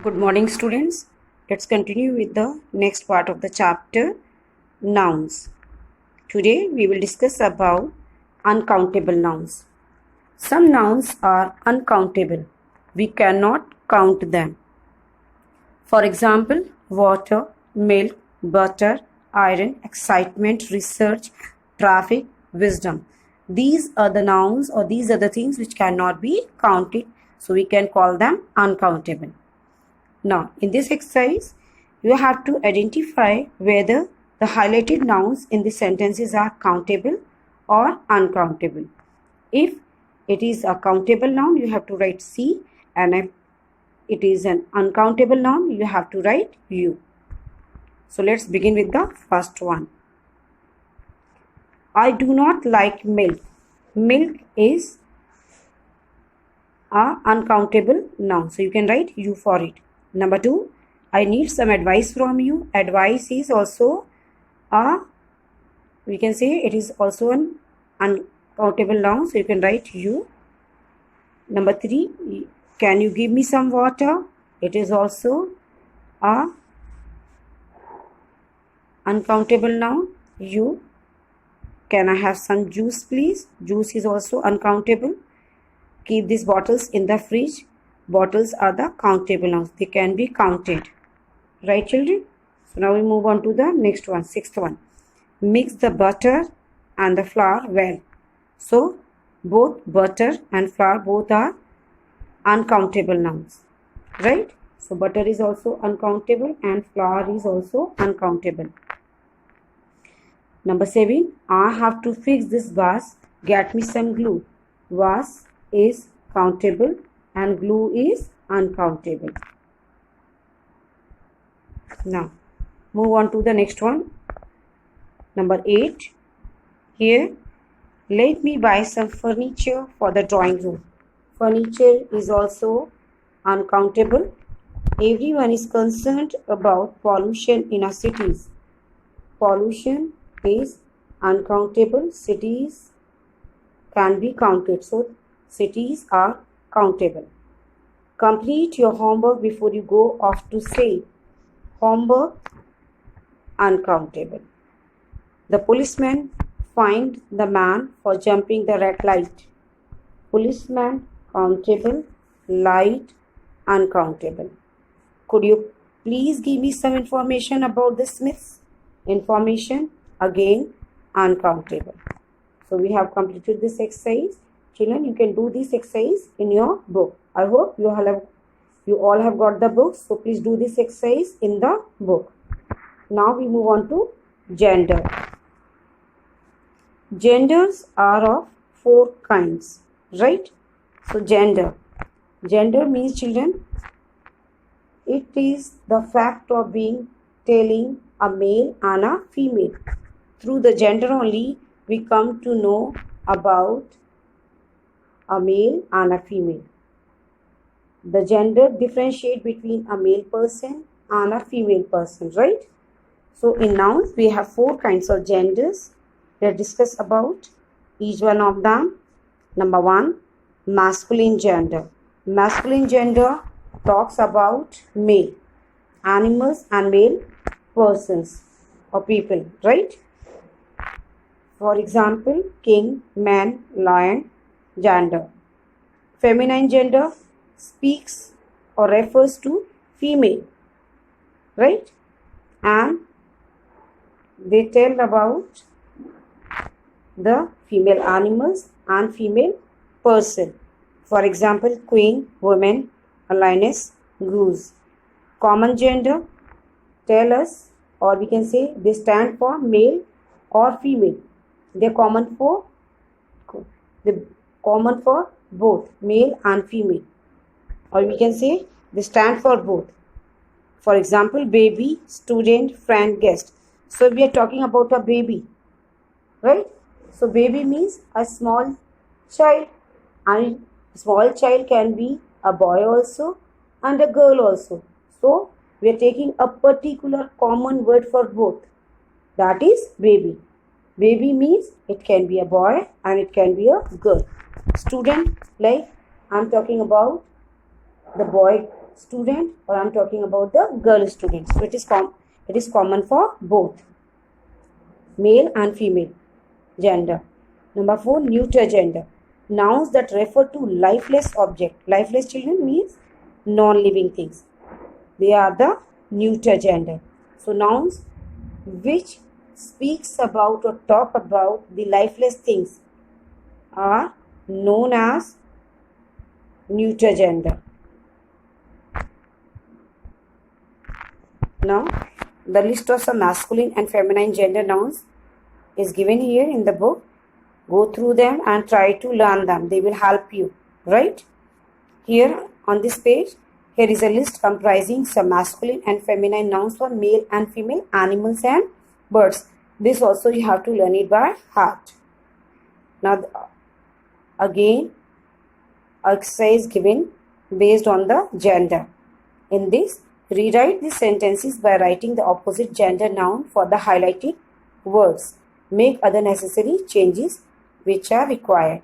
Good morning, students. Let's continue with the next part of the chapter, nouns. Today we will discuss about uncountable nouns. Some nouns are uncountable. We cannot count them. For example, water, milk, butter, iron, excitement, research, traffic, wisdom. These are the nouns, or these are the things which cannot be counted. So we can call them uncountable. Now, in this exercise, you have to identify whether the highlighted nouns in the sentences are countable or uncountable. If it is a countable noun, you have to write C, and if it is an uncountable noun, you have to write U. So, let's begin with the first one. I do not like milk. Milk is an uncountable noun. So, you can write U for it. Number 2, I need some advice from you. Advice is also we can say it is also an uncountable noun. So you can write U. Number 3, can you give me some water? It is also a uncountable noun. U. Can I have some juice, please? Juice is also uncountable. Keep these bottles in the fridge. Bottles are the countable nouns. They can be counted. Right, children? So now we move on to the next one, sixth one. Mix the butter and the flour well. So both butter and flour both are uncountable nouns. Right? So butter is also uncountable and flour is also uncountable. Number 7. I have to fix this vase. Get me some glue. Vase is countable and glue is uncountable. Now, move on to the next one. Number 8. Here, let me buy some furniture for the drawing room. Furniture is also uncountable. Everyone is concerned about pollution in our cities. Pollution is uncountable. Cities can be counted. So, cities are countable. Complete your homework before you go off to sleep. Homework uncountable. The policeman fined the man for jumping the red light. Policeman countable, light uncountable. Could you please give me some information about the Smiths? Information again uncountable. So we have completed this exercise. Children, you can do this exercise in your book. I hope you all have got the book. So please do this exercise in the book. Now we move on to gender. Genders are of 4 kinds. Right? So gender. Gender means, children, it is the fact of telling a male and a female. Through the gender only we come to know about a male and a female. The gender differentiate between a male person and a female person, right? So in nouns we have 4 kinds of genders. Let's discuss about each one of them. Number 1, masculine gender. Masculine gender talks about male animals and male persons or people, right? For example, king, man, lion, gender. Feminine gender speaks or refers to female, right? And they tell about the female animals and female person. For example, queen, woman, a lioness, goose. Common gender tell us, or we can say they stand for male or female. They're common for both male and female, or we can say they stand for both. For example, baby, student, friend, guest. So we are talking about a baby, right? So baby means a small child, and small child can be a boy also and a girl also. So we are taking a particular common word for both, that is baby. Baby means it can be a boy and it can be a girl. Student, like I'm talking about the boy student or I'm talking about the girl student. So it is common for both male and female gender. Number 4, neuter gender. Nouns that refer to lifeless object. Lifeless children means non-living things. They are the neuter gender. So nouns which speaks about or talk about the lifeless things are known as neuter gender. Now, the list of some masculine and feminine gender nouns is given here in the book. Go through them and try to learn them. They will help you, right? Here on this page, here is a list comprising some masculine and feminine nouns for male and female animals and birds. This also you have to learn it by heart. Now, again, exercise given based on the gender. In this, rewrite the sentences by writing the opposite gender noun for the highlighted words. Make other necessary changes which are required.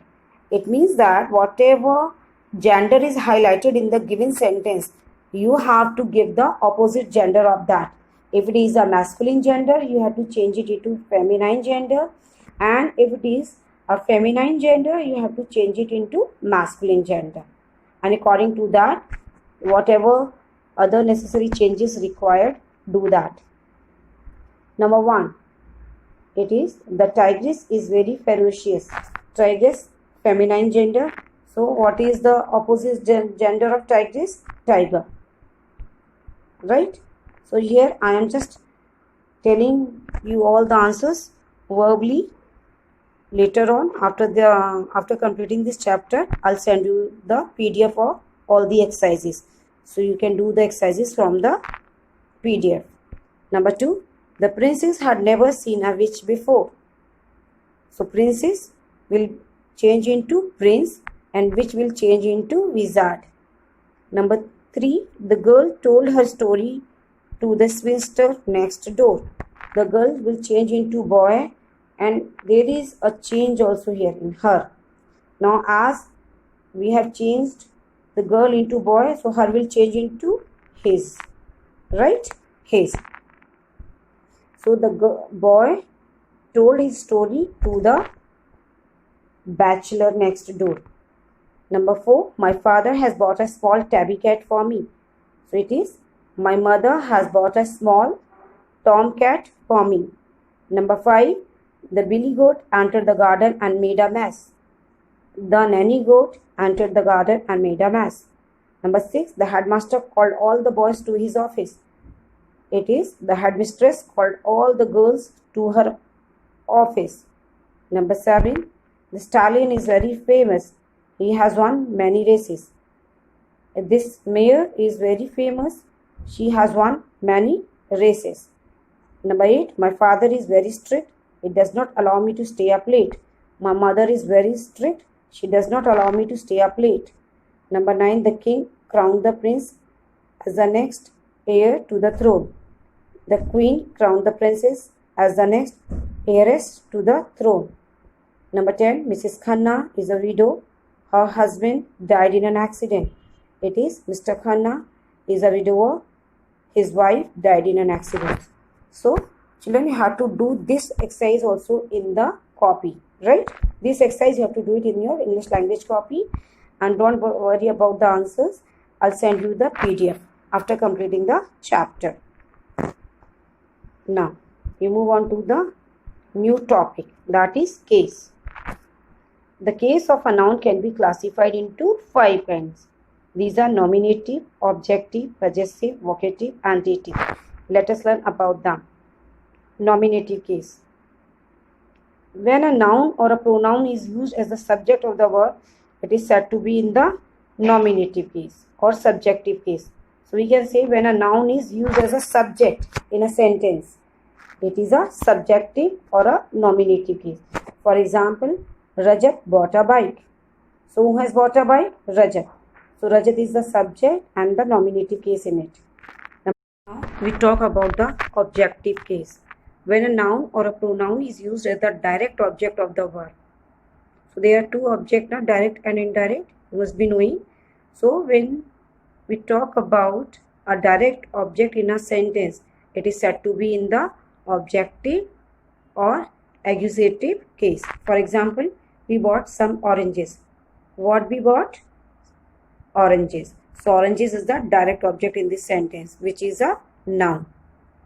It means that whatever gender is highlighted in the given sentence, you have to give the opposite gender of that. If it is a masculine gender, you have to change it into feminine gender, and if it is a feminine gender, you have to change it into masculine gender. And according to that, whatever other necessary changes required, do that. Number 1, it is the tigress is very ferocious. Tigress, feminine gender. So what is the opposite gender of tigress? Tiger. Right? So here I am just telling you all the answers verbally. Later on, after completing this chapter, I'll send you the PDF of all the exercises. So you can do the exercises from the PDF. Number 2, the princess had never seen a witch before. So princess will change into prince and witch will change into wizard. Number 3, the girl told her story to the spinster next door. The girl will change into boy, and there is a change also here in her. Now as we have changed the girl into boy, so her will change into his, right? His. So the boy told his story to the bachelor next door. Number 4, my father has bought a small tabby cat for me. So it is, my mother has bought a small tomcat for me. Number 5, the billy goat entered the garden and made a mess. The nanny goat entered the garden and made a mess. Number 6, the headmaster called all the boys to his office. It is, the headmistress called all the girls to her office. Number 7, the stallion is very famous. He has won many races. This mare is very famous. She has won many races. Number 8, my father is very strict. It does not allow me to stay up late. My mother is very strict. She does not allow me to stay up late. Number 9, the king crowned the prince as the next heir to the throne. The queen crowned the princess as the next heiress to the throne. Number 10, Mrs. Khanna is a widow. Her husband died in an accident. It is, Mr. Khanna is a widower. His wife died in an accident. So, children, you have to do this exercise also in the copy, right? This exercise you have to do it in your English language copy, and don't worry about the answers. I'll send you the PDF after completing the chapter. Now, you move on to the new topic, that is case. The case of a noun can be classified into 5 kinds. These are nominative, objective, possessive, vocative, and dative. Let us learn about them. Nominative case. When a noun or a pronoun is used as the subject of the verb, it is said to be in the nominative case or subjective case. So we can say when a noun is used as a subject in a sentence, it is a subjective or a nominative case. For example, Rajat bought a bike. So who has bought a bike? Rajat. So Rajat is the subject and the nominative case in it. Now we talk about the objective case. When a noun or a pronoun is used as the direct object of the verb. So there are two objects, direct and indirect. You must be knowing. So when we talk about a direct object in a sentence, it is said to be in the objective or accusative case. For example, we bought some oranges. What we bought? Oranges. So oranges is the direct object in this sentence, which is a noun,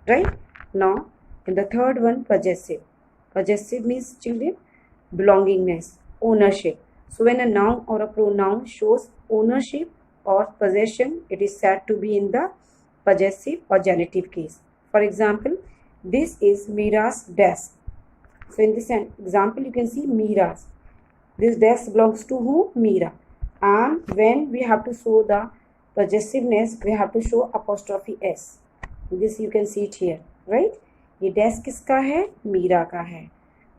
right? Now in the third one, possessive. Possessive means, children, belongingness, ownership. So when a noun or a pronoun shows ownership or possession, it is said to be in the possessive or genitive case. For example, this is Mira's desk. So in this example, you can see Mira's. This desk belongs to who? Mira. And when we have to show the possessiveness, we have to show apostrophe s. This you can see it here, right? ये desk किसका है? मीरा का है.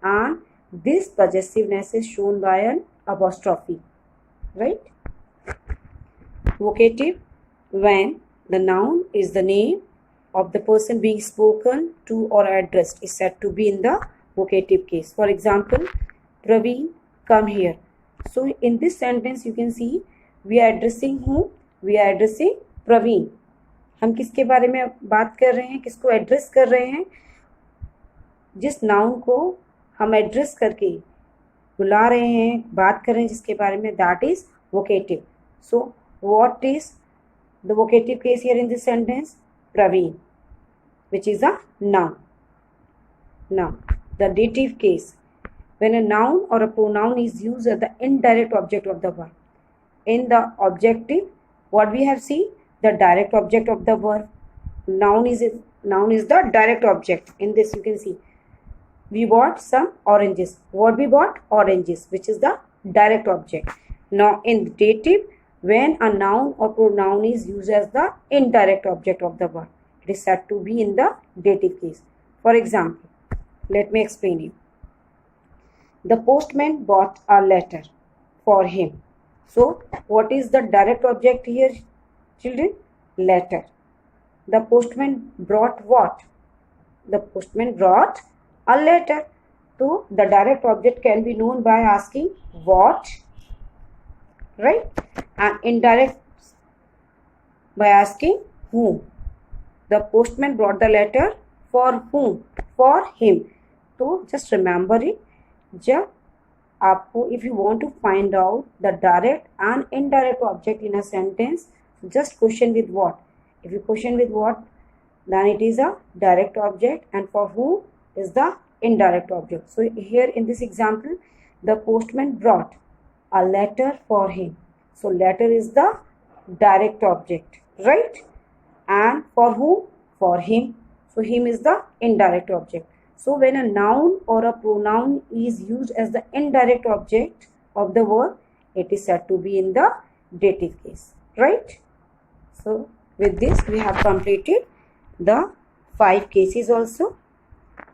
And this possessiveness is shown by an apostrophe, right? Vocative, when the noun is the name of the person being spoken to or addressed, is said to be in the vocative case. For example, Praveen, come here. So in this sentence you can see we are addressing whom? We are addressing Praveen. हम किसके बारे में बात कर रहे हैं? किसको address कर रहे हैं? जिस नाउन को हम एड्रेस करके बुला रहे हैं, बात कर रहे हैं जिसके बारे में, that is vocative. So what is the vocative case here in this sentence? Praveen, which is a noun. Now the dative case, when a noun or a pronoun is used as the indirect object of the verb. In the objective, what we have seen? The direct object of the verb. Noun is the direct object. In this you can see we bought some oranges. What we bought? Oranges, which is the direct object. Now in dative, when a noun or pronoun is used as the indirect object of the verb, it is said to be in the dative case. For example, let me explain you. The postman bought a letter for him. So what is the direct object here, children? Letter. The postman brought what? The postman brought a letter. So the direct object can be known by asking what, right? And indirect by asking whom. The postman brought the letter for whom? For him. So just remember it. जब आपको, if you want to find out the direct and indirect object in a sentence, just question with what. If you question with what, then it is a direct object, and for whom is the indirect object. So here in this example, the postman brought a letter for him. So letter is the direct object, right? And for whom? For him. So him is the indirect object. So when a noun or a pronoun is used as the indirect object of the verb, it is said to be in the dative case, right? So with this we have completed the 5 cases also: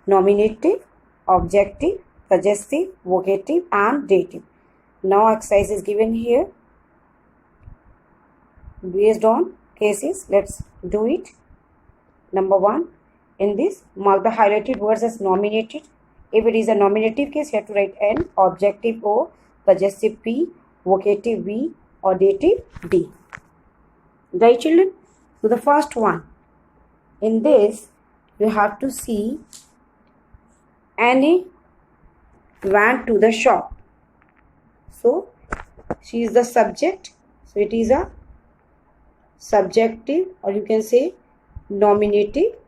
nominative, objective, possessive, vocative and dative. Now exercise is given here based on cases. Let's do it. Number 1. In this, mark the highlighted words as nominated. If it is a nominative case, you have to write N, objective O, possessive P, vocative V or dative D. Right, children? So the first one. In this, you have to see Annie went to the shop. So she is the subject. So it is a subjective, or you can say nominative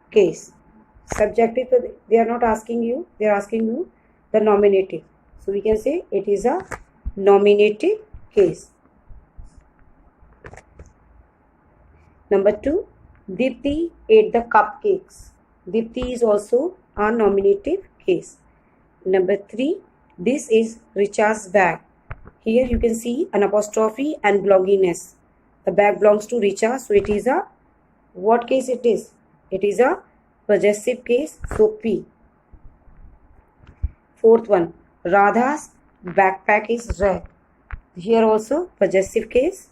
case. Subjective, they are not asking you, they are asking you the nominative. So we can say it is a nominative case. Number 2, Dipti ate the cupcakes. Dipti is also a nominative case. Number 3, this is Richa's bag. Here you can see an apostrophe and belongingness. The bag belongs to Richa, so it is a, what case it is? It is a possessive case, so P. 4th one, Radha's backpack is red. Here also possessive case.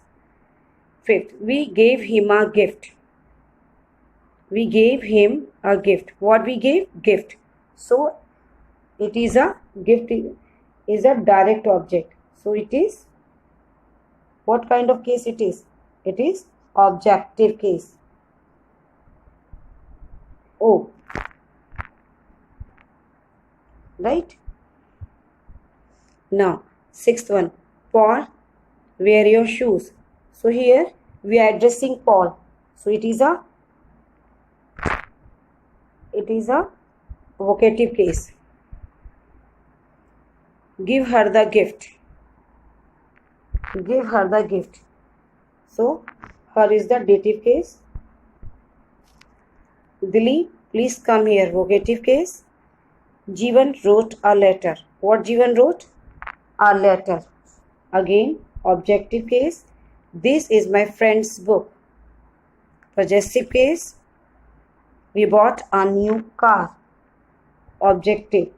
5th, we gave him a gift. We gave him a gift. What we gave? Gift. So it is a gift, is a direct object. So it is What kind of case it is? It is objective case. O. Right? Now, sixth one. Paul, wear your shoes. So here we are addressing Paul. So it is a vocative case. Give her the gift. Give her the gift. So her is the dative case. Dilip, please come here. Vocative case. Jeevan wrote a letter. What Jeevan wrote? A letter. Again, objective case. This is my friend's book. Possessive case. We bought a new car. Objective.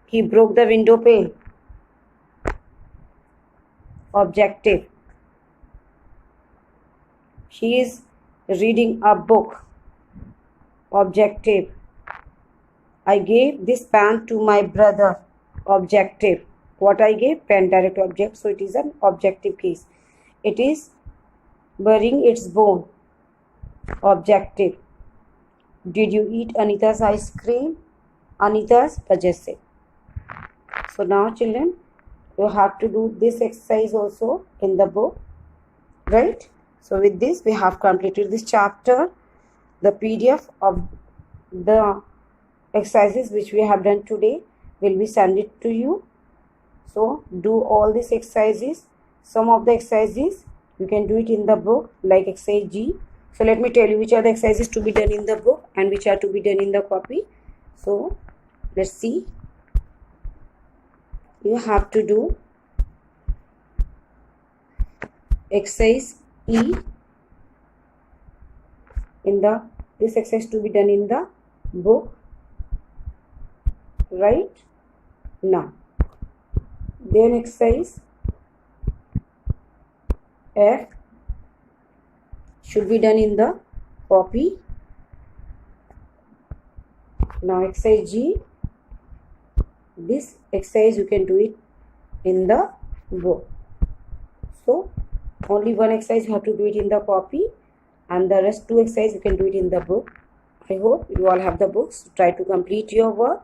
He broke the window pane. Objective. She is reading a book. Objective. I gave this pen to my brother. Objective. What I gave? Pen, direct object. So it is an objective case. It is burying its bone. Objective. Did you eat Anita's ice cream? Anita's possessive. So now children, you have to do this exercise also in the book, right? So with this we have completed this chapter. The PDF of the exercises which we have done today will be sent it to you. So do all these exercises. Some of the exercises you can do it in the book, like exercise G. So let me tell you which are the exercises to be done in the book and which are to be done in the copy. So let's see. You have to do exercise E in the this exercise to be done in the book, right? Now then exercise F should be done in the copy. Now exercise G, this exercise you can do it in the book. So only one exercise you have to do it in the copy, and the rest two exercises you can do it in the book. I hope you all have the books. Try to complete your work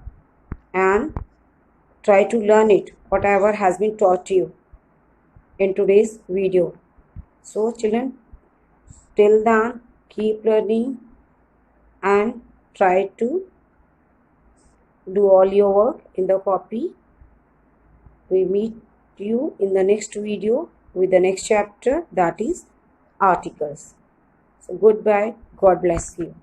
and try to learn it, whatever has been taught you in today's video. So children, till then keep learning and try to do all your work in the copy. We meet you in the next video with the next chapter, that is articles. So goodbye. God bless you.